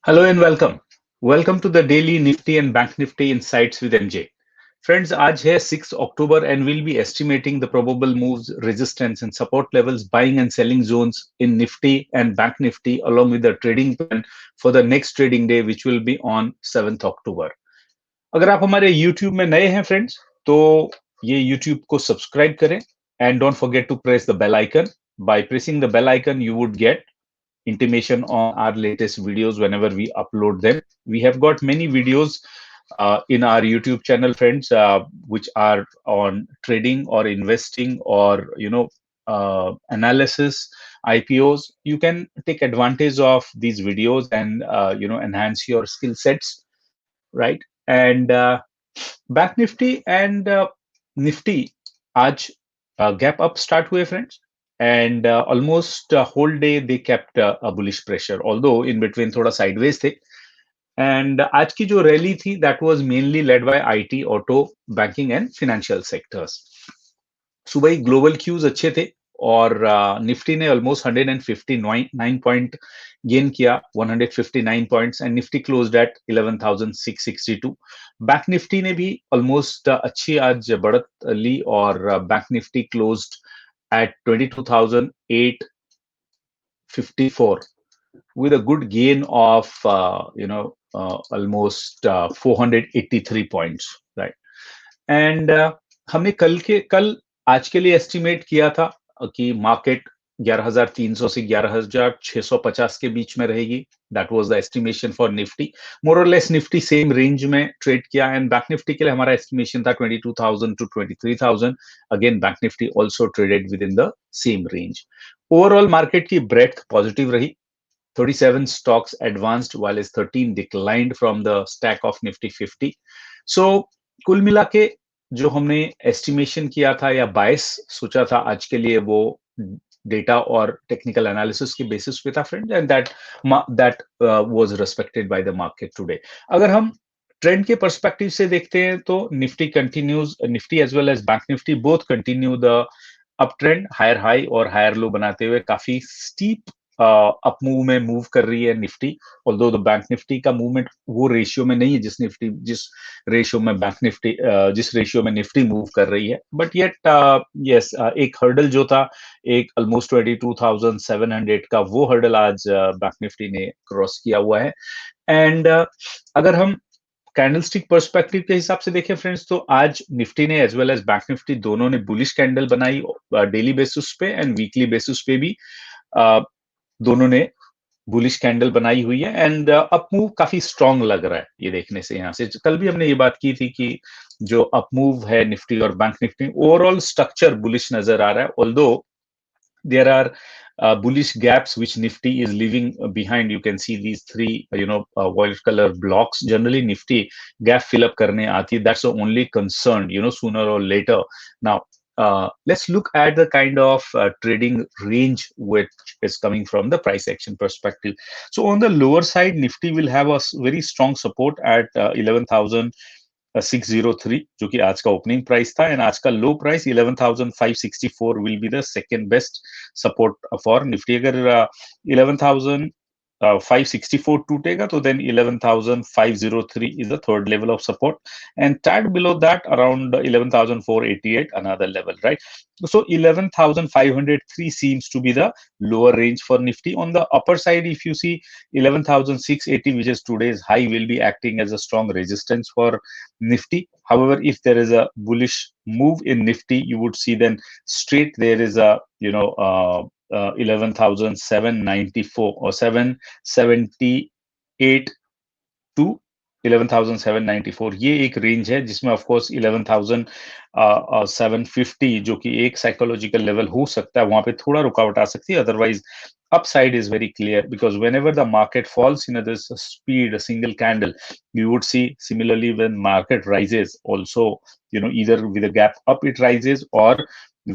Hello and welcome. Welcome to the daily Nifty and Bank Nifty Insights with MJ. Friends, आज है 6 October and we'll be estimating the probable moves, resistance and support levels, buying and selling zones in Nifty and Bank Nifty along with the trading plan for the next trading day which will be on 7th October. अगर आप हमारे YouTube में नए हैं friends तो ये YouTube को subscribe करें and don't forget to press the bell icon. By pressing the bell icon you would get intimation on our latest videos whenever we upload them. We have got many videos in our YouTube channel, friends, which are on trading or investing or analysis, IPOs. You can take advantage of these videos and enhance your skill sets, right? And Back Nifty and Nifty आज gap up start हुए friends and almost whole day they kept a bullish pressure although in between थोड़ा sideways थे and आज की जो rally थी that was mainly led by IT, auto, banking and financial sectors. सुबह ही global cues अच्छे थे और निफ्टी ने ऑलमोस्ट 159 पॉइंट गेन किया 159 points and Nifty closed eight 11,662. Bank Nifty ने भी ऑलमोस्ट अच्छी आज बढ़त ली और bank Nifty closed eight 22,854 with a good gain of almost 483 points, right? And हमने कल आज के लिए एस्टिमेट किया था कि मार्केट 11,300 से 11,650 के बीच में रहेगी. That was the estimation for Nifty. More और लेस निफ्टी सेम रेंज में ट्रेड किया एंड बैंक निफ्टी के लिए हमारा एस्टिमेशन था 22,000 to 23,000. Again bank Nifty also traded within the same range. Overall market की ब्रेड्थ पॉजिटिव रही. 37 stocks advanced while 13 declined from the stack of Nifty 50. So कुल मिला के जो हमने एस्टिमेशन किया था या बायस सोचा था आज के लिए वो डेटा और टेक्निकल एनालिसिस के बेसिस पे था friends and that was respected by the market today. अगर हम ट्रेंड के पर्सपेक्टिव से देखते हैं तो Nifty as well as bank Nifty both continue the up trend, higher high और हायर लो बनाते हुए काफी स्टीप अप मूव में मूव कर रही है Nifty. Although the bank Nifty का मूवमेंट वो रेशियो में नहीं है जिस रेशियो में बैंक निफ्टी जिस रेशियो में निफ्टी मूव कर रही है. बट येट यस एक हर्डल जो था एक ऑलमोस्ट 22,700 का वो हर्डल आज बैंक निफ्टी ने क्रॉस किया हुआ है. एंड अगर हम कैंडलस्टिक पर्सपेक्टिव के हिसाब से देखें फ्रेंड्स तो आज निफ्टी ने as well as bank Nifty दोनों ने बुलिश कैंडल बनाई डेली बेसिस पे एंड वीकली बेसिस पे भी दोनों ने बुलिश कैंडल बनाई हुई है एंड अप मूव काफी स्ट्रांग लग रहा है ये देखने से. यहाँ से कल भी हमने ये बात की थी कि जो अप मूव है निफ्टी और bank Nifty overall structure bullish नजर आ रहा है. Although there are bullish gaps which Nifty is leaving behind. You can see these three white color blocks. Generally Nifty gap fill up karne aati, that's the only concern sooner or later. Now let's look at the kind of trading range which is coming from the price action perspective. So on the lower side Nifty will have a very strong support at 11,603 जो कि आज का opening price था and आज का लो price 11,564 will be the second best support for Nifty. अगर 11,564 टूटेगा तो then 11,503 is the third level of support and tad below that around 11,488 another level, right? So 11,503 seems to be the lower range for Nifty. On the upper side if you see 11,680 which is today's high will be acting as a strong resistance for Nifty. However, if there is a bullish move in Nifty you would see then straight there is a 11,794 or 778 to 11,794 ये एक range है जिसमें of course 11,750 जो कि एक psychological level हो सकता है, वहां पे थोड़ा रुकावट आ सकती है. Otherwise upside is very clear because whenever the market falls in this speed a single candle you would see similarly when market rises also either with a gap up it rises or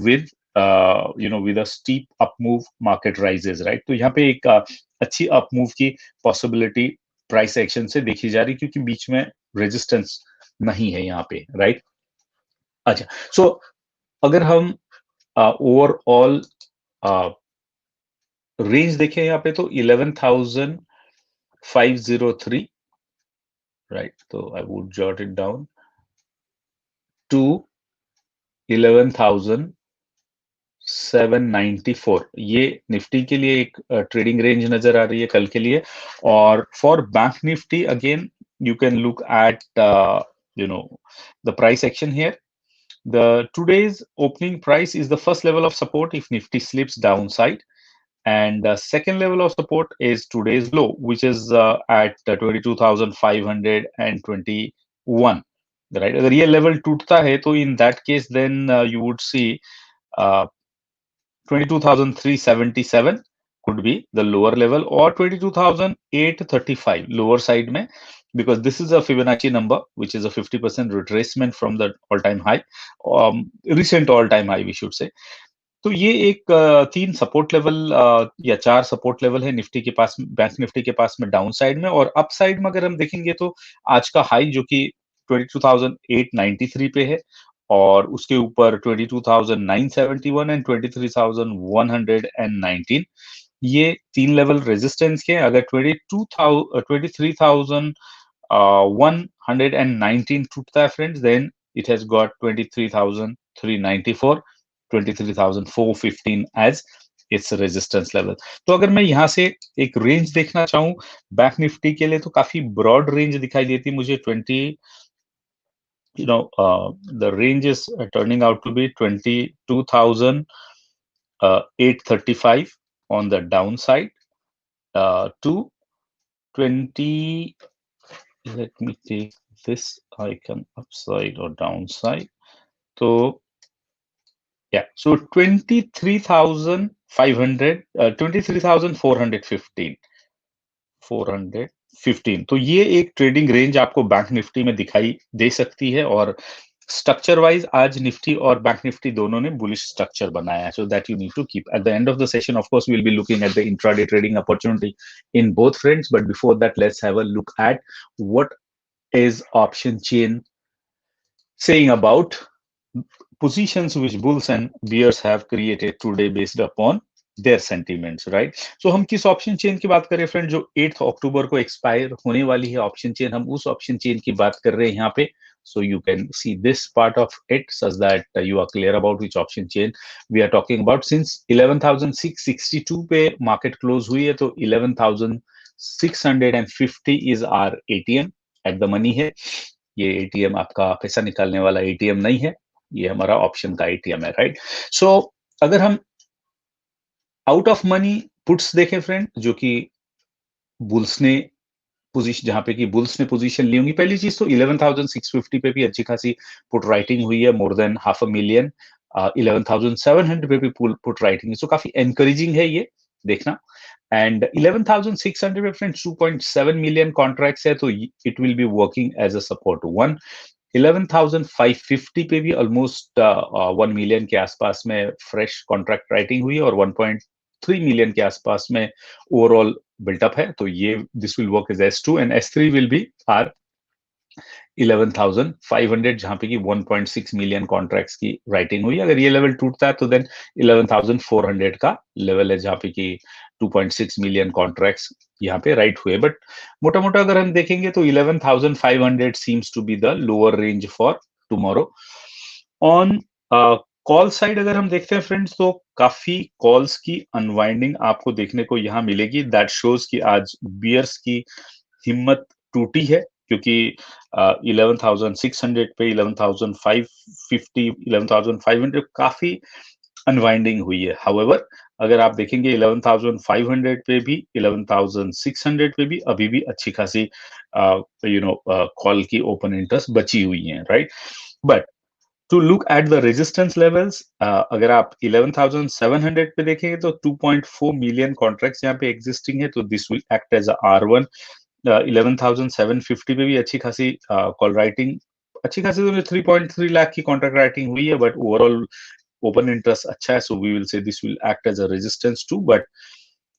with with a steep up move market rises, right? तो यहाँ पे एक अच्छी up move की possibility price action से देखी जा रही क्योंकि बीच में रेजिस्टेंस नहीं है यहाँ पे, राइट? अच्छा, सो अगर हम ओवरऑल रेंज देखें यहाँ पे तो 11,500 503, right? So I would jot it down to 11,794. ये निफ्टी के लिए एक ट्रेडिंग रेंज नजर आ रही है कल के लिए. और for bank Nifty again you can look at the price action here. The today's opening price is the first level of support if Nifty slips downside, and the second level of support is today's low, which is at 22,521. Right? अगर ये level टूटता है तो in that case then you would see 22,377 could be the lower level, or 22,835 lower side में, because this is a Fibonacci number which is a 50% retracement from the all-time high, recent all-time high we should say. तो ये एक 3 support level या 4 support level है Nifty के पास, bank Nifty के पास में down side में. और अप साइड में अगर हम देखेंगे तो आज का हाई जो कि 22,893 पे है, और उसके ऊपर 22,971 एंड 23,119, ये 3 लेवल रेजिस्टेंस के. अगर 23,119 टूटता है friends, then it has got 23,394, 23,415 as its resistance level. तो अगर मैं यहाँ से एक रेंज देखना चाहूँ बैंक निफ्टी के लिए, तो काफी ब्रॉड रेंज दिखाई देती है मुझे. The range is turning out to be 22,835 on the downside to 20. Let me take this icon upside or downside. So yeah, so 23,500, 23,415, 415. तो ये एक ट्रेडिंग रेंज आपको बैंक निफ्टी में दिखाई दे सकती है. और स्ट्रक्चर वाइज आज निफ्टी और बैंक निफ्टी दोनों ने बुलिश स्ट्रक्चर बनाया है. So that you need to keep at the end of the session. Of course we will be looking at the intraday trading opportunity in both friends, but before that let's have a look at what is option chain saying about positions which bulls and bears have created today based upon their sentiments, right? So हम किस option chain की बात करें friend, जो 8 अक्टूबर को expire होने वाली है ऑप्शन चेन, हम उस ऑप्शन चेन की बात कर रहे हैं यहाँ पे. So you can see this part of it such that you are clear about which option chain we are talking about. Since 11,662 पे मार्केट क्लोज हुई है, तो 11,650 is our ATM at the money है. ये ATM आपका पैसा निकालने वाला ATM नहीं है, ये हमारा ऑप्शन का ATM है, राइट? सो अगर हम आउट ऑफ मनी पुट्स देखें फ्रेंड, जो कि बुल्स ने पोजीशन, जहां पे कि बुल्स ने पोजीशन ली होंगी, पहली चीज तो 11,650 पे भी अच्छी खासी पुट राइटिंग हुई है, मोर देन 500,000. 11,700 पे भी पुट राइटिंग है, सो काफी एनकरेजिंग है ये देखना. एंड 11,600 पे फ्रेंड्स 2.7 मिलियन कॉन्ट्रैक्ट्स है, तो it will be working as a support 1. 11,550 पे भी ऑलमोस्ट 1 मिलियन के आसपास में फ्रेश कॉन्ट्रैक्ट राइटिंग हुई है, और 1.3 मिलियन के आसपास में ओवरऑल बिल्टअप है. तो ये this will work as S2 and S3 will be are 11,500, जहां पे कि 1.6 मिलियन कॉन्ट्रैक्ट्स की राइटिंग हुई. अगर ये लेवल टूटता है तो देन 11,400 का लेवल है, जहां पे कि 2.6 मिलियन कॉन्ट्रैक्ट्स यहाँ पे राइट हुए. बट मोटा मोटा अगर हम देखेंगे तो 11,500 seems to be the lower range for tomorrow. On call side अगर हम देखते हैं फ्रेंड्स, तो काफी कॉल्स की अनवाइंडिंग आपको देखने को यहाँ मिलेगी. दैट शोज कि आज बियर्स की हिम्मत टूटी है, क्योंकि 11,600 पे 11,550, 11,500 काफी अनवाइंडिंग हुई है. हाउएवर अगर आप देखेंगे 11,500 पे भी 11,600 पे भी अभी भी अच्छी खासी कॉल की ओपन इंटरेस्ट बची हुई है, right? But to look at the resistance levels, अगर आप 11,700 पे देखेंगे तो 2.4 मिलियन कॉन्ट्रैक्ट्स यहाँ पे एग्जिस्टिंग है, तो this will act as R1. 11,750 पे भी अच्छी खासी कॉल राइटिंग, अच्छी खासी तो 3.3 लाख की कॉन्ट्रैक्ट राइटिंग हुई है, बट ओवरऑल ओपन इंटरेस्ट अच्छा है, so we will say this will act as a resistance two. But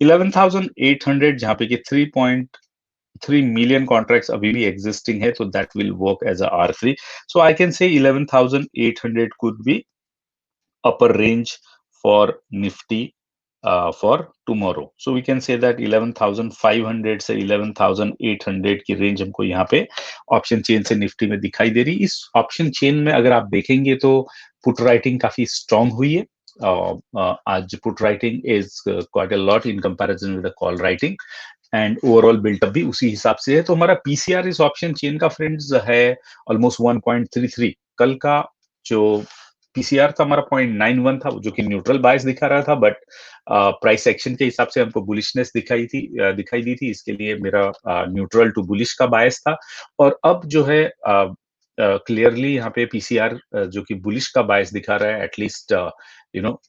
11,800 जहां पे कि 3.3 मिलियन कॉन्ट्रैक्ट्स अभी भी एग्जिस्टिंग है, तो that will work as a R3. So I can say 11,800 could be upper range for Nifty for tomorrow. So we can say that 11,500 से 11,800 की range हमको यहाँ पे ऑप्शन चेन से निफ्टी में दिखाई दे रही। इस ऑप्शन चेन में अगर आप देखेंगे तो पुट राइटिंग काफी स्ट्रांग हुई है। आज put writing is quite a lot in comparison with the call writing, and overall built up भी उसी हिसाब से है। तो हमारा पीसीआर इस ऑप्शन चेन का फ्रेंड्स है ऑलमोस्ट 1.33। कल का जो पीसीआर था हमारा 0.91 था, जो कि न्यूट्रल बायस दिखा रहा था, बट प्राइस एक्शन के हिसाब से हमको बुलिशनेस दिखाई दी थी, इसके लिए मेरा न्यूट्रल टू बुलिश का बायस था। और अब जो है क्लियरली यहाँ पे पीसीआर जो कि बुलिश का बायस दिखा रहा है, एटलीस्ट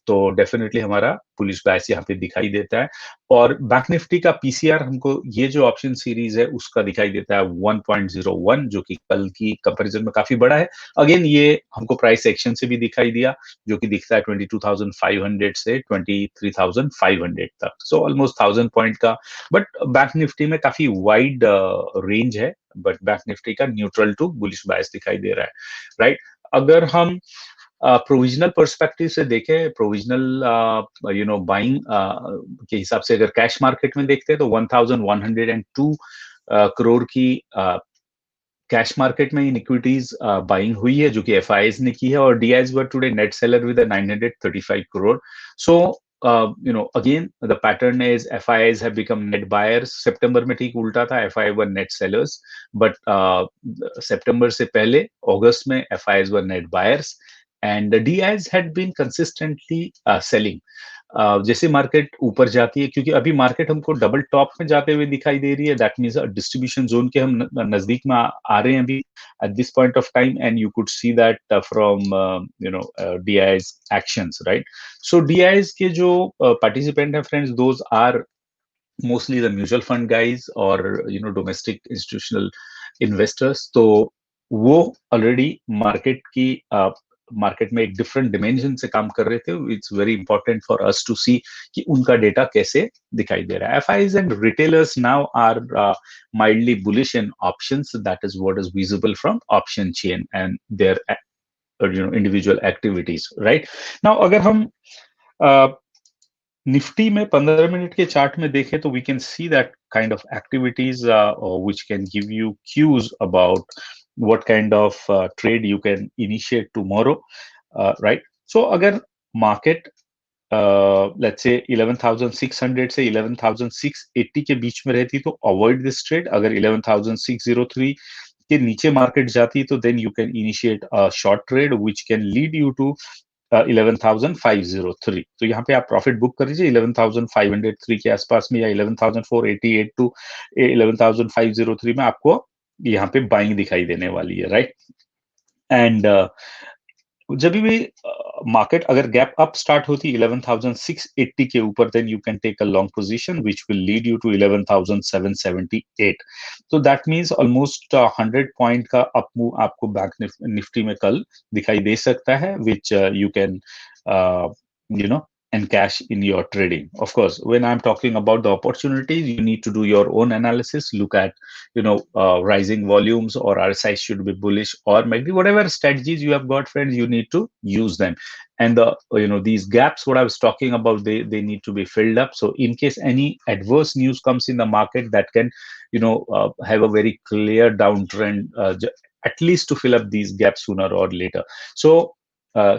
तो डेफिनेटली हमारा बुलिश बायस यहाँ पे दिखाई देता है। और बैंक निफ्टी का पीसीआर हमको ये जो ऑप्शन सीरीज है उसका दिखाई देता है 1.01, जो कि कल की कंपैरिजन में काफी बड़ा है। अगेन ये हमको प्राइस एक्शन से भी दिखाई दिया, जो कि दिखता है 22,500 से 23,500 तक, सो ऑलमोस्ट 1000 पॉइंट का। बट बैंक निफ्टी में काफी वाइड रेंज है, बट बैंक निफ्टी का न्यूट्रल टू बुलिश बायस दिखाई दे रहा है, राइट। अगर हम प्रोविजनल पर्सपेक्टिव से देखें, प्रोविजनल बाइंग के हिसाब से अगर कैश मार्केट में देखते हैं तो 1102 करोड़ की कैश मार्केट में इन इक्विटीज बाइंग हुई है, जो कि एफआईज ने की है। और DIIs were today net seller with 935 crore. So again the pattern is FIIs have become net buyers. सितंबर में ठीक उल्टा था, FII were net sellers, but सितंबर से पहले अगस्त में FIIs were net buyers and DIIs had been consistently selling. जैसे मार्केट ऊपर जाती है, क्योंकि अभी मार्केट हमको डबल टॉप में जाते हुए दिखाई दे रही है, दैट मीन्स डिस्ट्रीब्यूशन जोन के हम नजदीक में आ रहे हैं अभी at this point of time, and you could see that from DI's actions, right? So DI's के जो participant हैं friends, those are mostly the mutual fund guys or domestic institutional investors. तो वो ऑलरेडी मार्केट में एक different dimension से काम कर रहे थे। It's very important for us to see कि उनका डेटा कैसे दिखाई दे रहा है। FIIs and retailers now are mildly bullish in options. That is what is visible from option chain and their individual activities, right? Now अगर हम Nifty में 15 मिनट के चार्ट में देखें तो we can see that kind of activities which can give you cues about what kind of trade you can initiate tomorrow, right? So अगर market let's say 11,600 से 11,680 के बीच में रहती तो avoid this trade. अगर 11,603 के नीचे मार्केट जाती तो then you can initiate a short trade which can lead you to 11,503. तो यहाँ पे आप प्रॉफिट बुक कर लीजिए 11,503 के आसपास में, या 11,488 टू 11,503 में आपको यहाँ पे बाइंग दिखाई देने वाली है, राइट। एंड जब भी मार्केट अगर गैप अप स्टार्ट होती 11,680 के ऊपर, then you can take a long position which will lead you to 11,778। तो दैट मींस ऑलमोस्ट 100 पॉइंट का अप मूव आपको बैंक निफ्टी में कल दिखाई दे सकता है, which you can and cash in your trading. Of course, when I'm talking about the opportunities, you need to do your own analysis, look at rising volumes, or RSI should be bullish, or maybe whatever strategies you have got, friends, you need to use them. And the these gaps what I was talking about, they need to be filled up. So in case any adverse news comes in the market, that can have a very clear downtrend, at least to fill up these gaps sooner or later. So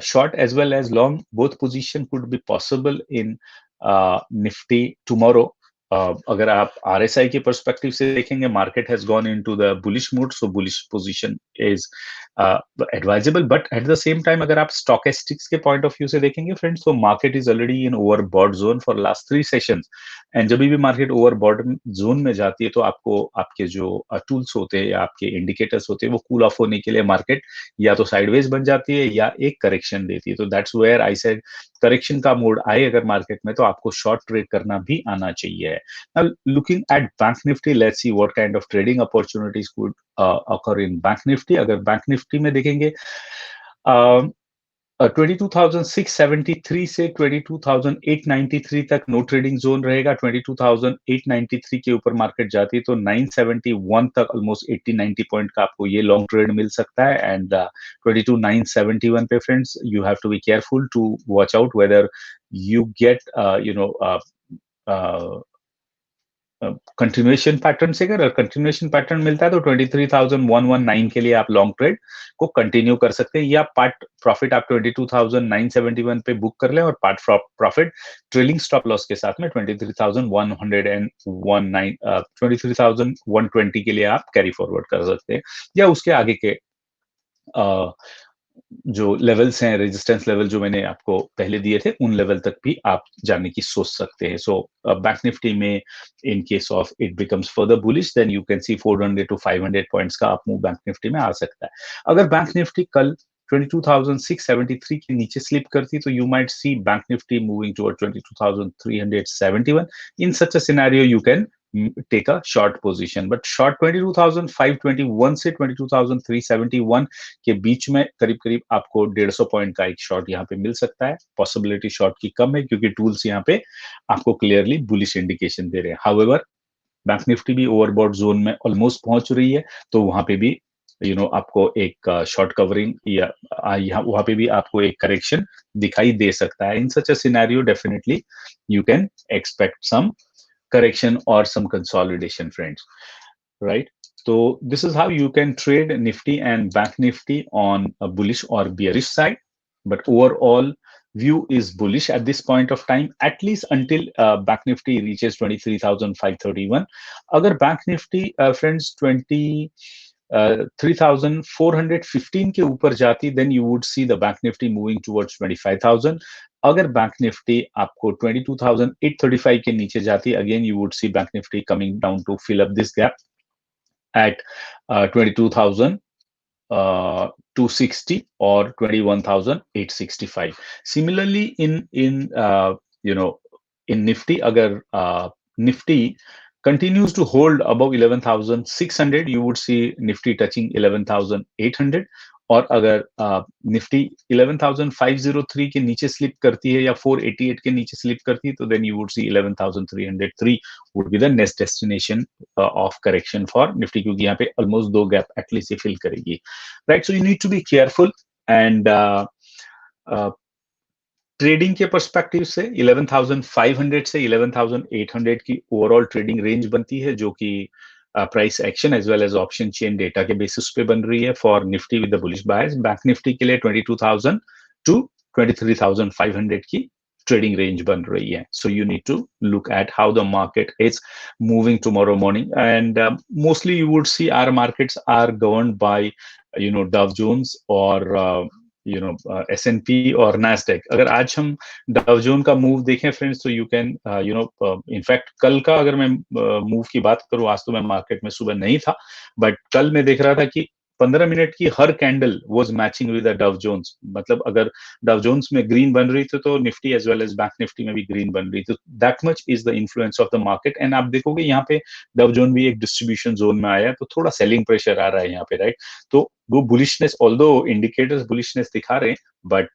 short as well as long, both position could be possible in Nifty tomorrow. अगर आप RSI के perspective से देखेंगे, market has gone into the bullish mode, so bullish position is advisable. But at the same time अगर आप स्टॉकेस्टिक्स के point of view से देखेंगे फ्रेंड्स, तो market is already in overbought zone for last 3 sessions. And जब भी market overbought zone में जाती है तो आपको आपके जो टूल्स होते हैं या आपके इंडिकेटर्स होते हैं, वो कूल ऑफ होने के लिए मार्केट या तो साइडवेज बन जाती है या एक करेक्शन देती है। तो that's where I said correction का मोड आए अगर मार्केट में, तो आपको शॉर्ट ट्रेड करना भी आना चाहिए। Now, looking at Bank Nifty, let's see what kind of trading opportunities could occur in Bank Nifty. अगर Bank Nifty में देखेंगे, 22,673 से 22,893 तक नो ट्रेडिंग जोन रहेगा। 22,893 के ऊपर मार्केट जाती है तो 971 तक ऑलमोस्ट 80-90 पॉइंट का आपको ये लॉन्ग ट्रेड मिल सकता है। एंड 22,971 पे friends you have to be careful to watch out whether you get continuation pattern से। अगर कंटिन्यूएशन पैटर्न मिलता है तो 23,119 के लिए आप लॉन्ग ट्रेड को कंटिन्यू कर सकते हैं, या पार्ट प्रॉफिट आप 22,971 पे बुक कर लें और part profit trailing stop loss के साथ में 23,120 के लिए आप कैरी फॉरवर्ड कर सकते हैं, या उसके आगे के जो लेवल्स हैं, रेजिस्टेंस लेवल जो मैंने आपको पहले दिए थे, उन लेवल तक भी आप जाने की सोच सकते हैं। सो बैंक निफ्टी में in case of it becomes further bullish then you can see 400 to 500 points का आप मूव बैंक निफ्टी में आ सकता है। अगर बैंक निफ्टी कल 22,673 के नीचे स्लिप करती तो you might see bank Nifty moving toward 22,371। In such a scenario you can take a short position, but short 22,521 से 22,371 के बीच में करीब करीब आपको 150 पॉइंट का एक शॉर्ट यहाँ पे मिल सकता है। पॉसिबिलिटी शॉर्ट की कम है क्योंकि टूल्स यहाँ पे आपको क्लियरली बुलिश इंडिकेशन दे रहे हैं। हाउएवर बैंक निफ्टी भी ओवरबॉट जोन में ऑलमोस्ट पहुंच रही है, तो वहां पे भी आपको एक शॉर्ट कवरिंग या यहाँ वहां पे भी आपको एक करेक्शन दिखाई दे सकता है। In such a scenario definitely you can expect some correction or some consolidation, friends, right? So this is how you can trade Nifty and Bank Nifty on a bullish or bearish side, but overall view is bullish at this point of time, at least until Bank Nifty reaches 23,531. Agar Bank Nifty friends 3,415 के ऊपर जाती, then you would see the Bank Nifty moving towards 25,000. अगर bank Nifty आपको 22,835 के नीचे जाती, again you would see bank Nifty coming down to fill up this gap at 22,260 or 21,865. Similarly, in Nifty, अगर Nifty continues to hold above 11,600, you would see Nifty touching 11,800. और अगर Nifty 11,503 के नीचे स्लिप करती है या 488 के नीचे स्लिप करती है, तो then you would see 11,303 would be the next destination of correction for Nifty, क्योंकि यहाँ पे ऑलमोस्ट दो गैप एटलीस्ट ये फिल करेगी, right? So you need to be careful. And trading के पर्सपेक्टिव से 11,500 से 11,800 की ओवरऑल ट्रेडिंग रेंज बनती है, जो कि price action as well as option chain data के बेसिस पे बन रही है for Nifty with the bullish bias. Bank Nifty के लिए 22,000 टू 23,500 की ट्रेडिंग रेंज बन रही है। So you need to look at how the market is moving tomorrow morning, and mostly you would see our markets are governed by Dow Jones और S&P और Nasdaq। अगर आज हम डाउ जोन का मूव देखें फ्रेंड्स, तो यू कैन इनफैक्ट कल का अगर मैं मूव की बात करूं, आज तो मैं मार्केट में सुबह नहीं था, बट कल मैं देख रहा था कि 15 मिनट की हर candle was matching with the Dow Jones. मतलब अगर डाउ जोन्स में ग्रीन बन रही थी तो Nifty as well as bank Nifty में भी ग्रीन बन रही थी। That much is the influence of the market. And आप देखोगे यहाँ पे डाउ जोन भी एक डिस्ट्रीब्यूशन जोन में आया है, तो थोड़ा सेलिंग प्रेशर आ रहा है यहाँ पे, राइट? तो वो बुलिशनेस, ऑल्दो इंडिकेटर्स बुलिशनेस दिखा रहे हैं, बट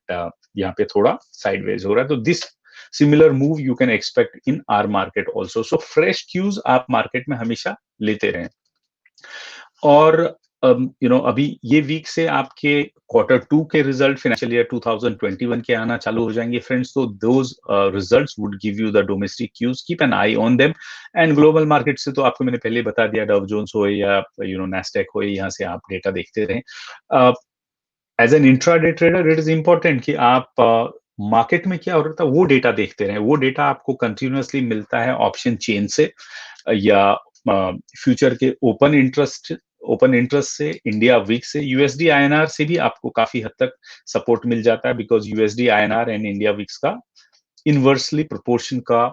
यहाँ पे थोड़ा साइडवेज हो रहा है। तो this similar move you can expect in our market also. So fresh cues आप मार्केट में हमेशा लेते रहें। और अभी ये वीक से आपके Q2 के रिजल्ट फाइनेंशियल ईयर 2021 के आना चालू हो जाएंगे फ्रेंड्स। तो those results would give you the domestic cues, keep an eye on them. And global market से तो आपको मैंने पहले बता दिया, डाउ जोन्स हो या नैस्डैक हो, यहाँ से आप डेटा देखते रहें। As an intraday trader it is important कि आप मार्केट में क्या हो रहा था वो डेटा देखते रहें। वो डेटा आपको कंटिन्यूअसली मिलता है ऑप्शन चेन से या फ्यूचर के ओपन इंटरेस्ट से, इंडिया वीक से, यूएसडी आईएनआर से भी आपको काफी हद तक सपोर्ट मिल जाता है, because USD INR and India weeks का इनवर्सली प्रोपोर्शन का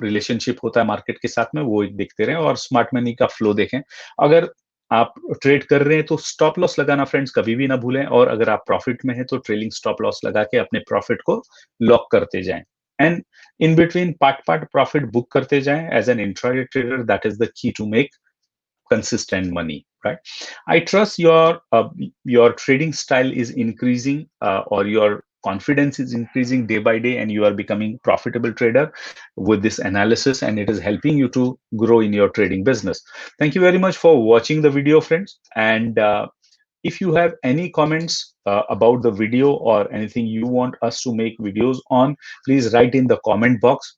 रिलेशनशिप होता है मार्केट के साथ में, वो देखते रहें। और स्मार्ट मनी का फ्लो देखें। अगर आप ट्रेड कर रहे हैं तो स्टॉप लॉस लगाना फ्रेंड्स कभी भी ना भूलें, और अगर आप प्रॉफिट में हैं तो ट्रेलिंग स्टॉप लॉस लगा के अपने प्रॉफिट को लॉक करते जाएं। And in between part profit book करते जाएं as an intraday trader. That is the key to make consistent money, right? I trust your trading style is increasing, or your confidence is increasing day by day, and you are becoming profitable trader with this analysis, and it is helping you to grow in your trading business. Thank you very much for watching the video, friends. And if you have any comments about the video or anything you want us to make videos on, please write in the comment box.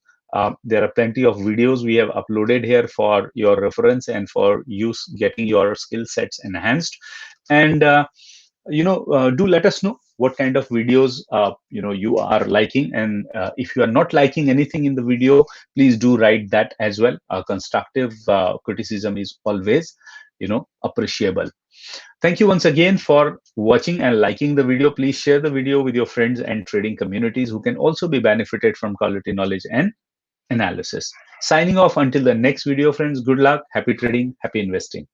There are plenty of videos we have uploaded here for your reference and for use getting your skill sets enhanced. And do let us know what kind of videos you are liking, and if you are not liking anything in the video, please do write that as well. Constructive criticism is always appreciable. Thank you once again for watching and liking the video. Please share the video with your friends and trading communities who can also be benefited from quality knowledge and analysis. Signing off until the next video, friends. Good luck, happy trading, happy investing.